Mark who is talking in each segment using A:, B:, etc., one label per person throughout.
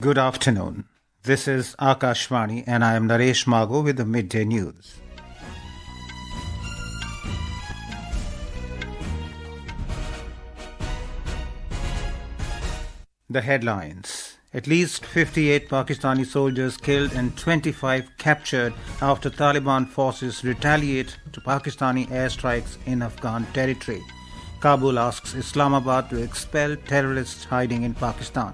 A: Good afternoon. This is Akashvani and I am Naresh Mago with the midday news. The headlines. At least 58 Pakistani soldiers killed and 25 captured after Taliban forces retaliate to Pakistani airstrikes in Afghan territory. Kabul asks Islamabad to expel terrorists hiding in Pakistan.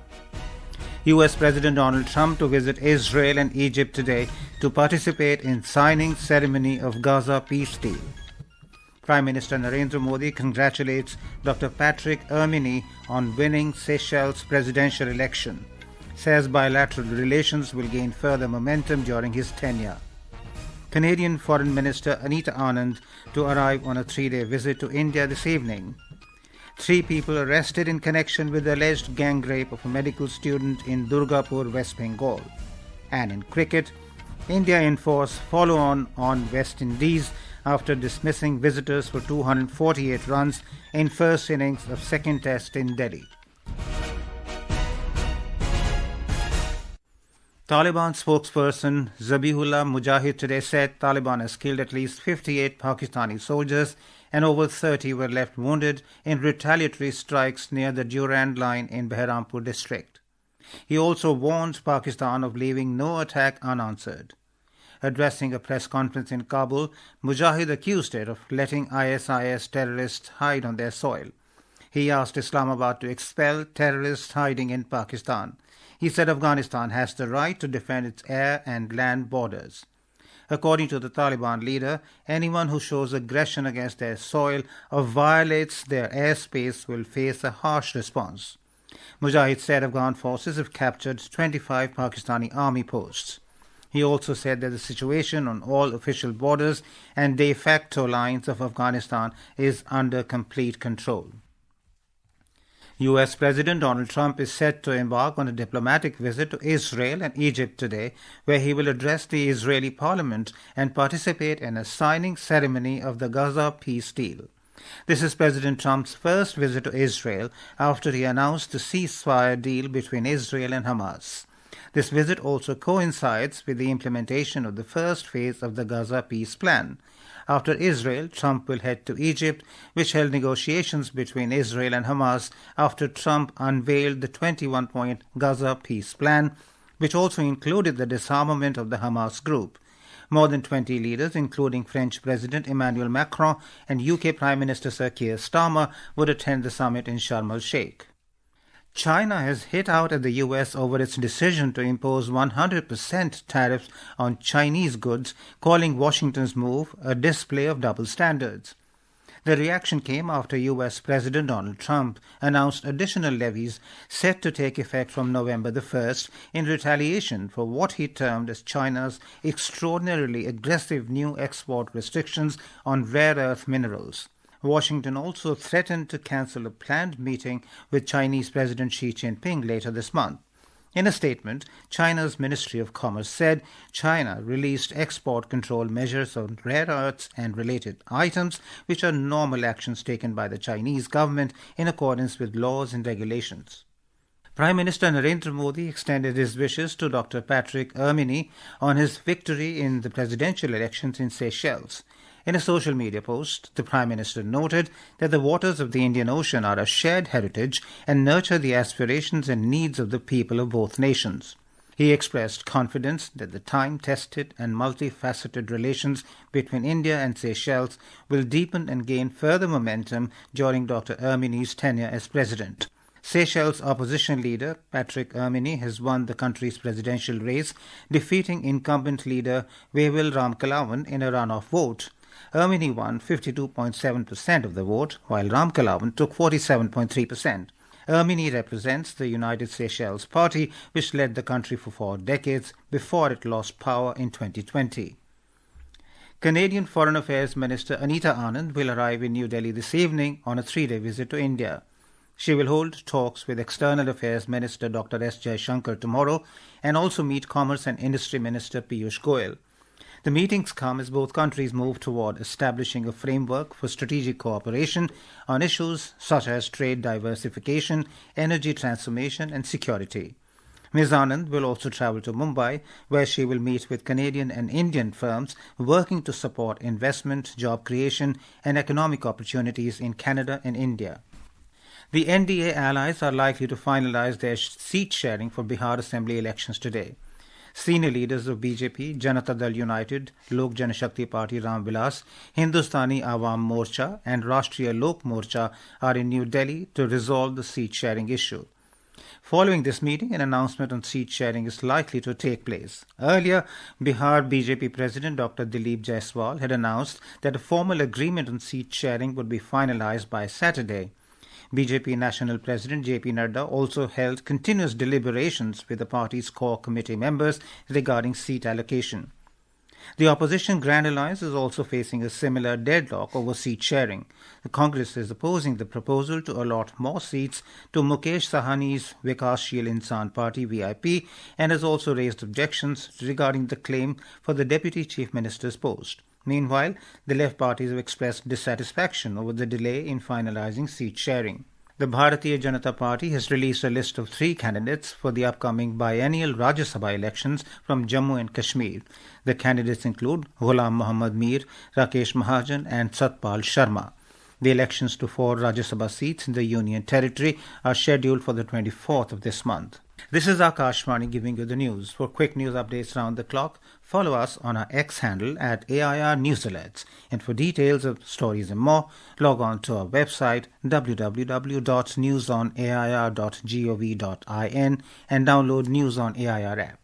A: US President Donald Trump to visit Israel and Egypt today to participate in signing ceremony of Gaza peace deal. Prime Minister Narendra Modi congratulates Dr Patrick Herminie on winning Seychelles Presidential Election. Says bilateral relations will gain further momentum during his tenure. Canadian Foreign Minister Anita Anand to arrive on a 3-day visit to India this evening. 3 people arrested in connection with the alleged gang rape of a medical student in Durgapur, West Bengal. And in cricket, India enforce follow-on West Indies after dismissing visitors for 248 runs in first innings of second test in Delhi. Taliban spokesperson Zabihullah Mujahid today said Taliban has killed at least 58 Pakistani soldiers and over 30 were left wounded in retaliatory strikes near the Durand line in Behrampur district. He also warned Pakistan of leaving no attack unanswered. Addressing a press conference in Kabul, Mujahid accused it of letting ISIS terrorists hide on their soil. He asked Islamabad to expel terrorists hiding in Pakistan. He said Afghanistan has the right to defend its air and land borders. According to the Taliban leader, anyone who shows aggression against their soil or violates their airspace will face a harsh response. Mujahid said Afghan forces have captured 25 Pakistani army posts. He also said that the situation on all official borders and de facto lines of Afghanistan is under complete control. US President Donald Trump is set to embark on a diplomatic visit to Israel and Egypt today, where he will address the Israeli parliament and participate in a signing ceremony of the Gaza peace deal. This is President Trump's first visit to Israel after he announced the ceasefire deal between Israel and Hamas. This visit also coincides with the implementation of the first phase of the Gaza peace plan. After Israel, Trump will head to Egypt, which held negotiations between Israel and Hamas after Trump unveiled the 21-point Gaza peace plan, which also included the disarmament of the Hamas group. More than 20 leaders, including French President Emmanuel Macron and UK Prime Minister Sir Keir Starmer, would attend the summit in Sharm el-Sheikh. China has hit out at the US over its decision to impose 100% tariffs on Chinese goods, calling Washington's move a display of double standards. The reaction came after US President Donald Trump announced additional levies set to take effect from November the 1st in retaliation for what he termed as China's extraordinarily aggressive new export restrictions on rare earth minerals. Washington also threatened to cancel a planned meeting with Chinese President Xi Jinping later this month. In a statement, China's Ministry of Commerce said China released export control measures on rare earths and related items, which are normal actions taken by the Chinese government in accordance with laws and regulations. Prime Minister Narendra Modi extended his wishes to Dr Patrick Herminie on his victory in the presidential elections in Seychelles. In a social media post, the Prime Minister noted that the waters of the Indian Ocean are a shared heritage and nurture the aspirations and needs of the people of both nations. He expressed confidence that the time-tested and multifaceted relations between India and Seychelles will deepen and gain further momentum during Dr Herminie's tenure as president. Seychelles opposition leader Patrick Herminie has won the country's presidential race, defeating incumbent leader Waywell Ramkalawan in a runoff vote. Herminie won 52.7% of the vote, while Ramkalawan took 47.3%. Herminie represents the United Seychelles Party, which led the country for 4 decades before it lost power in 2020. Canadian Foreign Affairs Minister Anita Anand will arrive in New Delhi this evening on a 3-day visit to India. She will hold talks with External Affairs Minister Dr S. Jaishankar tomorrow and also meet Commerce and Industry Minister Piyush Goyal. The meetings come as both countries move toward establishing a framework for strategic cooperation on issues such as trade diversification, energy transformation and security. Ms. Anand will also travel to Mumbai, where she will meet with Canadian and Indian firms working to support investment, job creation, and economic opportunities in Canada and India. The NDA allies are likely to finalize their seat sharing for Bihar Assembly elections today. Senior leaders of BJP, Janata Dal United, Lok Janashakti Party Ram Vilas, Hindustani Awam Morcha, and Rashtriya Lok Morcha are in New Delhi to resolve the seat sharing issue. Following this meeting, an announcement on seat sharing is likely to take place. Earlier, Bihar BJP President Dr Dilip Jaiswal had announced that a formal agreement on seat sharing would be finalized by Saturday. BJP National President JP Nadda also held continuous deliberations with the party's core committee members regarding seat allocation. The opposition Grand Alliance is also facing a similar deadlock over seat sharing. The Congress is opposing the proposal to allot more seats to Mukesh Sahani's Vikashsheel Insan Party VIP and has also raised objections regarding the claim for the Deputy Chief Minister's post. Meanwhile, the left parties have expressed dissatisfaction over the delay in finalizing seat sharing. The Bharatiya Janata Party has released a list of 3 candidates for the upcoming biennial Rajya Sabha elections from Jammu and Kashmir. The candidates include Ghulam Muhammad Mir, Rakesh Mahajan and Satpal Sharma. The elections to 4 Rajya Sabha seats in the Union Territory are scheduled for the 24th of this month. This is Akashvani giving you the news. For quick news updates round the clock, follow us on our X handle at AIR News Alerts. And for details of stories and more, log on to our website www.newsonair.gov.in and download News on AIR app.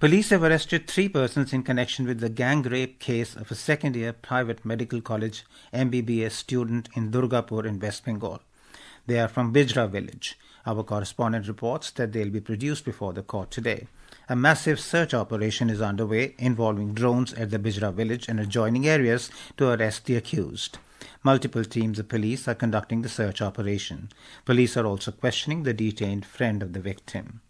A: Police have arrested 3 persons in connection with the gang rape case of a second-year private medical college MBBS student in Durgapur in West Bengal. They are from Bijra village. Our correspondent reports that they'll be produced before the court today. A massive search operation is underway involving drones at the Bijra village and adjoining areas to arrest the accused. Multiple teams of police are conducting the search operation. Police are also questioning the detained friend of the victim.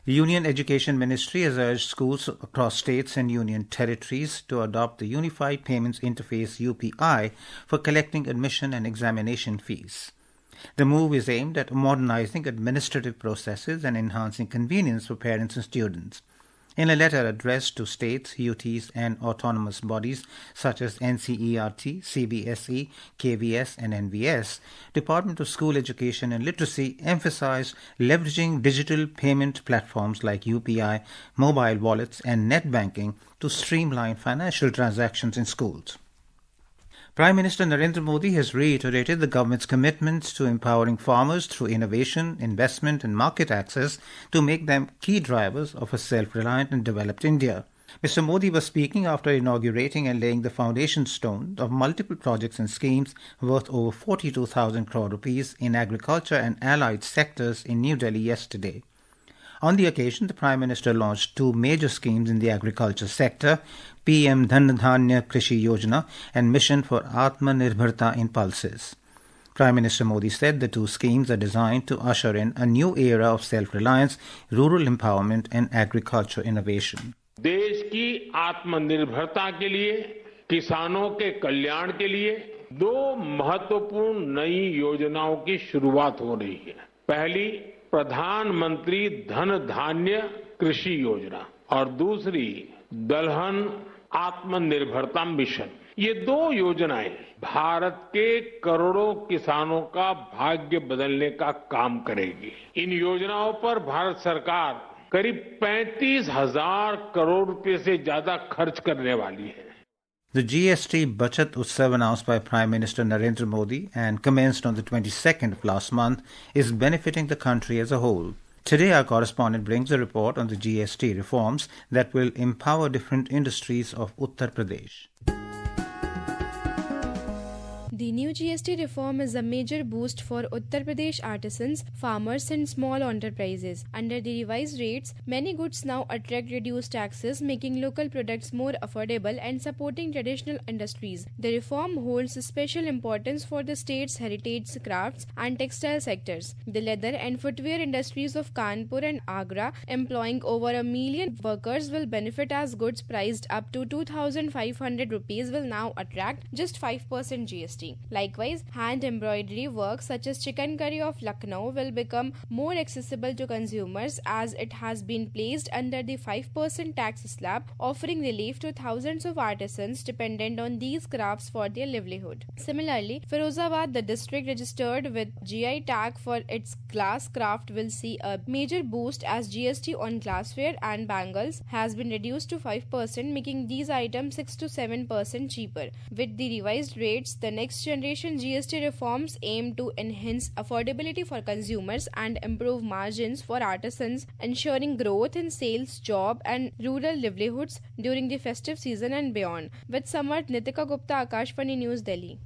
A: The Union Education Ministry has urged schools across states and union territories to adopt the Unified Payments Interface UPI for collecting admission and examination fees. The move is aimed at modernizing administrative processes and enhancing convenience for parents and students. In a letter addressed to states, UTs, and autonomous bodies such as NCERT, CBSE, KVS, and NVS, Department of School Education and Literacy emphasized leveraging digital payment platforms like UPI, mobile wallets, and net banking to streamline financial transactions in schools. Prime Minister Narendra Modi has reiterated the government's commitment to empowering farmers through innovation, investment and market access to make them key drivers of a self-reliant and developed India. Mr. Modi was speaking after inaugurating and laying the foundation stone of multiple projects and schemes worth over 42,000 crore rupees in agriculture and allied sectors in New Delhi yesterday. On the occasion, the Prime Minister launched 2 major schemes in the agriculture sector, PM Dhan Dhanya Krishi Yojana and Mission for Atmanirbharta in Pulses. Prime Minister Modi said the 2 schemes are designed to usher in a new era of self-reliance, rural empowerment and agriculture innovation.
B: देश की आत्मनिर्भरता के लिए, किसानों के कल्याण के लिए 2 महत्वपूर्ण नई योजनाओं की शुरुआत हो रही है। पहली प्रधानमंत्री धन धान्य कृषि योजना और दूसरी दलहन आत्मनिर्भरता मिशन। ये 2 योजनाएं भारत के करोड़ों किसानों का भाग्य बदलने का काम करेगी। इन योजनाओं पर भारत सरकार करीब 35,000 करोड़ रुपए से ज्यादा खर्च करने वाली है।
A: The GST Bachat Utsav announced by Prime Minister Narendra Modi and commenced on the 22nd of last month is benefiting the country as a whole. Today our correspondent brings a report on the GST reforms that will empower different industries of Uttar Pradesh.
C: The new GST reform is a major boost for Uttar Pradesh artisans, farmers and small enterprises. Under the revised rates, many goods now attract reduced taxes, making local products more affordable and supporting traditional industries. The reform holds special importance for the state's heritage crafts and textile sectors. The leather and footwear industries of Kanpur and Agra, employing over 1 million workers, will benefit as goods priced up to 2,500 rupees will now attract just 5% GST. quality. Likewise, hand embroidery work such as chicken curry of Lucknow will become more accessible to consumers as it has been placed under the 5% tax slab, offering relief to thousands of artisans dependent on these crafts for their livelihood. Similarly, Firozabad, the district registered with GI tag for its glass craft, will see a major boost as GST on glassware and bangles has been reduced to 5%, making these items 6 to 7% cheaper. With the revised rates, the next generation GST reforms aim to enhance affordability for consumers and improve margins for artisans, ensuring growth in sales, job and rural livelihoods during the festive season and beyond. With Samarth, Nitika Gupta, Akashvani News, Delhi.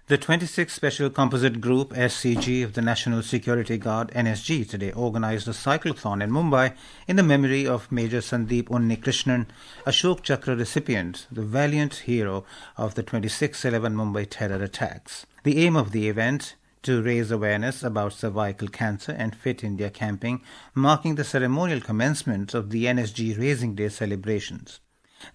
A: The 26th Special Composite Group SCG of the National Security Guard NSG today organized a cyclothon in Mumbai in the memory of Major Sandeep Unnikrishnan, Ashok Chakra recipient, the valiant hero of the 26/11 Mumbai terror attacks. The aim of the event to raise awareness about cervical cancer and Fit India camping, marking the ceremonial commencement of the NSG Raising Day celebrations.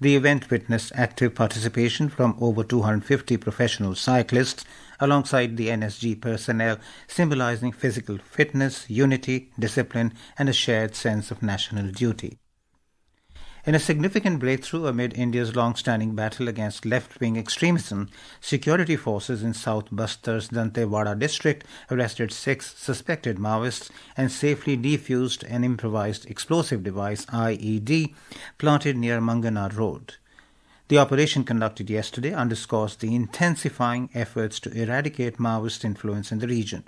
A: The event witnessed active participation from over 250 professional cyclists alongside the NSG personnel, symbolizing physical fitness, unity, discipline, and a shared sense of national duty. In a significant breakthrough amid India's long-standing battle against left-wing extremism, security forces in South Bastar's Dantewada district arrested 6 suspected Maoists and safely defused an improvised explosive device, IED, planted near Mangana Road. The operation conducted yesterday underscores the intensifying efforts to eradicate Maoist influence in the region.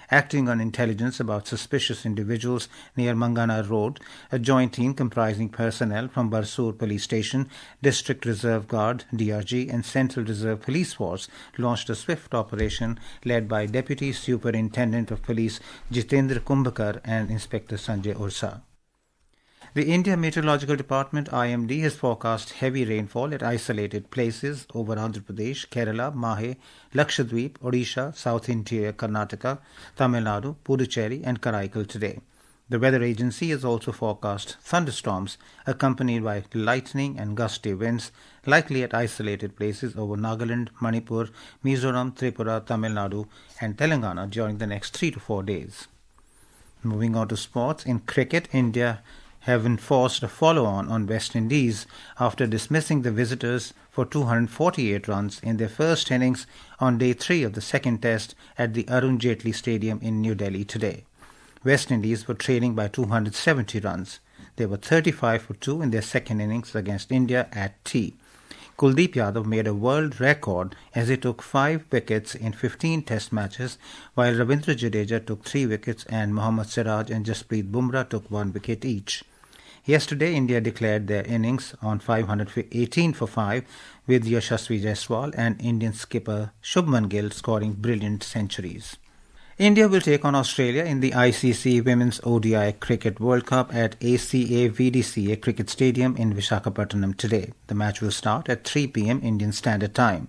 A: Acting on intelligence about suspicious individuals near Mangana Road, a joint team comprising personnel from Barsur Police Station, District Reserve Guard, DRG, and Central Reserve Police Force launched a swift operation led by Deputy Superintendent of Police Jitendra Kumbhakar and Inspector Sanjay Ursa. The India Meteorological Department IMD has forecast heavy rainfall at isolated places over Andhra Pradesh, Kerala, Mahe, Lakshadweep, Odisha, South Interior Karnataka, Tamil Nadu, Puducherry and Karaikal today. The weather agency has also forecast thunderstorms accompanied by lightning and gusty winds, likely at isolated places over Nagaland, Manipur, Mizoram, Tripura, Tamil Nadu and Telangana during the next 3 to 4 days. Moving on to sports, in cricket, India have enforced a follow-on on West Indies after dismissing the visitors for 248 runs in their first innings on day 3 of the second test at the Arun Jaitley Stadium in New Delhi today. West Indies were trailing by 270 runs. They were 35 for 2 in their second innings against India at tea. Kuldeep Yadav made a world record as he took 5 wickets in 15 test matches, while Ravindra Jadeja took 3 wickets and Mohammad Siraj and Jasprit Bumrah took 1 wicket each. Yesterday, India declared their innings on 518 for 5 with Yashasvi Jaiswal and Indian skipper Shubman Gill scoring brilliant centuries. India will take on Australia in the ICC Women's ODI Cricket World Cup at ACA VDCA Cricket Stadium in Visakhapatnam today. The match will start at 3 p.m. Indian Standard Time.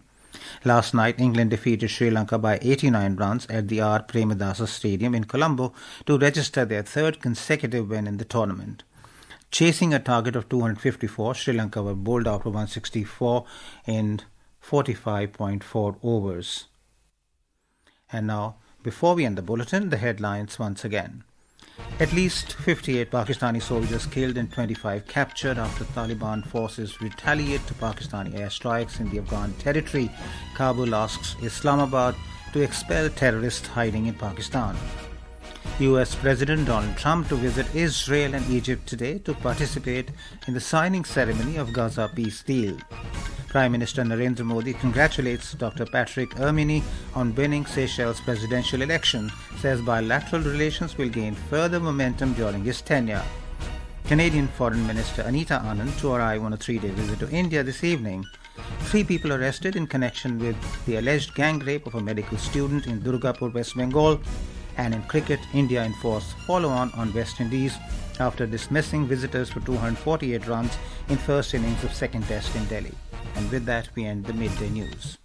A: Last night, England defeated Sri Lanka by 89 runs at the R. Premadasa Stadium in Colombo to register their 3rd consecutive win in the tournament. Chasing a target of 254, Sri Lanka were bowled out for 164 in 45.4 overs. And now, before we end the bulletin, the headlines once again. At least 58 Pakistani soldiers killed and 25 captured after Taliban forces retaliate to Pakistani airstrikes in the Afghan territory. Kabul asks Islamabad to expel terrorists hiding in Pakistan. US President Donald Trump to visit Israel and Egypt today to participate in the signing ceremony of Gaza peace deal. Prime Minister Narendra Modi congratulates Dr Patrick Herminie on winning Seychelles Presidential Election, says bilateral relations will gain further momentum during his tenure. Canadian Foreign Minister Anita Anand to arrive on a 3-day visit to India this evening. 3 people arrested in connection with the alleged gang rape of a medical student in Durgapur, West Bengal. And in cricket, India enforced follow-on on West Indies after dismissing visitors for 248 runs in first innings of second test in Delhi. And with that, we end the midday news.